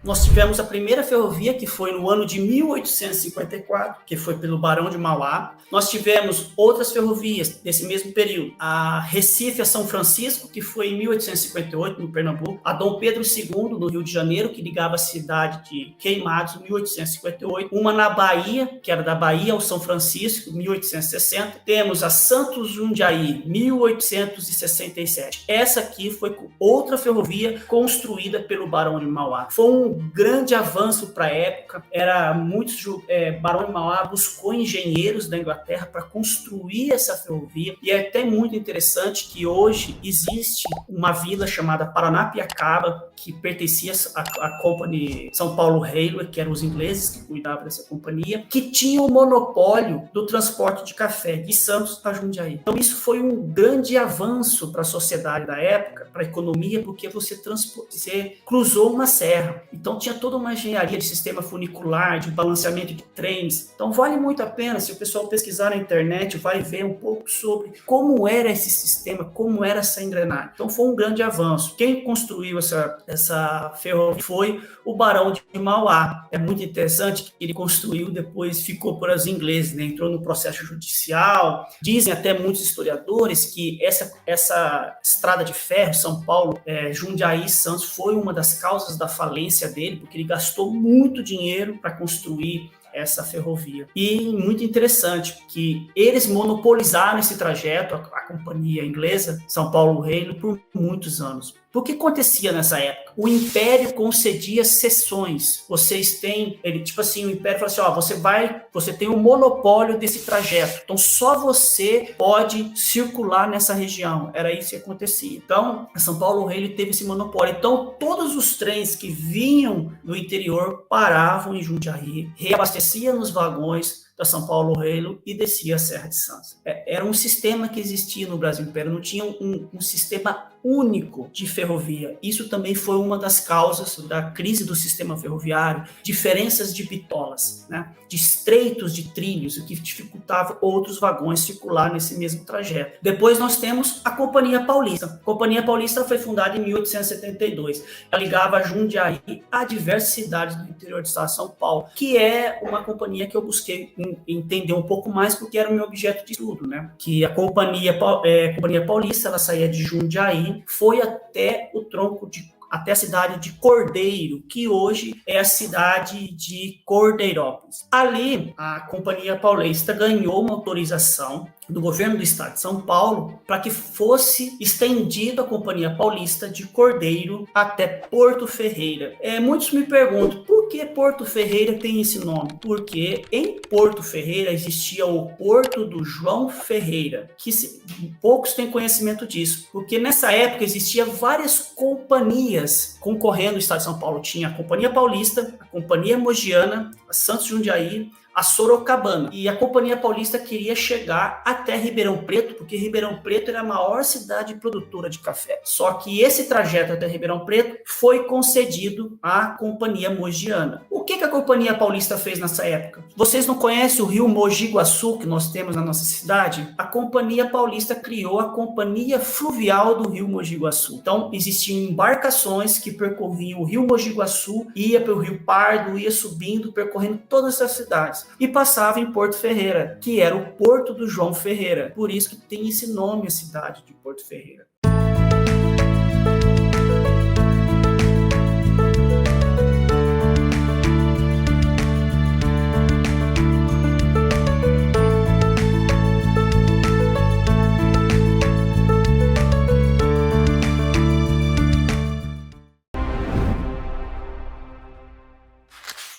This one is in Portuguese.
Nós tivemos a primeira ferrovia, que foi no ano de 1854, que foi pelo Barão de Mauá. Nós tivemos outras ferrovias desse mesmo período. A Recife a São Francisco, que foi em 1858, no Pernambuco. A Dom Pedro II, no Rio de Janeiro, que ligava a cidade de Queimados, em 1858. Uma na Bahia, que era da Bahia ao São Francisco, 1860. Temos a Santos Jundiaí, 1867. Essa aqui foi outra ferrovia construída pelo Barão de Mauá. Foi um grande avanço para a época. Barão de Mauá buscou engenheiros da Inglaterra para construir essa ferrovia, e é até muito interessante que hoje existe uma vila chamada Paranapiacaba, que pertencia à Company São Paulo Railway, que eram os ingleses que cuidavam dessa companhia, que tinha o monopólio do transporte de café de Santos a Jundiaí. Então isso foi um grande avanço para a sociedade da época, para a economia, porque você cruzou uma serra. Então tinha toda uma engenharia de sistema funicular, de balanceamento de trens. Então vale muito a pena, se o pessoal pesquisar na internet, vai ver um pouco sobre como era esse sistema, como era essa engrenagem. Então foi um grande avanço. Quem construiu essa ferrovia foi o Barão de Mauá. É muito interessante que ele construiu, depois ficou por os ingleses, né? Entrou no processo judicial. Dizem até muitos historiadores que essa estrada de ferro, São Paulo, Jundiaí, Santos, foi uma das causas da falência dele, porque ele gastou muito dinheiro para construir essa ferrovia. E muito interessante que eles monopolizaram esse trajeto, a companhia inglesa, São Paulo Railway, por muitos anos. O que acontecia nessa época? O Império concedia cessões. Vocês têm, o Império fala assim, você tem um monopólio desse trajeto, então só você pode circular nessa região. Era isso que acontecia. Então, a São Paulo Railway teve esse monopólio. Então, todos os trens que vinham do interior paravam em Jundiaí, reabasteciam nos vagões da São Paulo Railway e descia a Serra de Santos. Era um sistema que existia no Brasil Império, não tinha um sistema único de ferrovia. Isso também foi uma das causas da crise do sistema ferroviário, diferenças de bitolas, né? De estreitos de trilhos, o que dificultava outros vagões circular nesse mesmo trajeto. Depois nós temos a Companhia Paulista. A Companhia Paulista foi fundada em 1872. Ela ligava Jundiaí a diversas cidades do interior do estado de São Paulo, que é uma companhia que eu busquei entender um pouco mais, porque era o meu objeto de estudo, né? Que a Companhia Paulista, ela saía de Jundiaí, foi até até a cidade de Cordeiro, que hoje é a cidade de Cordeirópolis. Ali, a Companhia Paulista ganhou uma autorização do governo do estado de São Paulo para que fosse estendida a Companhia Paulista de Cordeiro até Porto Ferreira. Muitos me perguntam, por que Porto Ferreira tem esse nome? Porque em Porto Ferreira existia o Porto do João Ferreira, que poucos têm conhecimento disso, porque nessa época existiam várias companhias concorrendo no estado de São Paulo. Tinha a Companhia Paulista, a Companhia Mogiana, a Santos Jundiaí, a Sorocabana. E a Companhia Paulista queria chegar até Ribeirão Preto, porque Ribeirão Preto era a maior cidade produtora de café. Só que esse trajeto até Ribeirão Preto foi concedido à Companhia Mogiana. O que a Companhia Paulista fez nessa época? Vocês não conhecem o rio Mogi Guaçu, que nós temos na nossa cidade? A Companhia Paulista criou a Companhia Fluvial do rio Mogi Guaçu. Então, existiam embarcações que percorriam o rio Mogi Guaçu, ia para o Rio Pardo, ia subindo, percorrendo todas essas cidades. E passava em Porto Ferreira, que era o Porto do João Ferreira. Por isso que tem esse nome, a cidade de Porto Ferreira.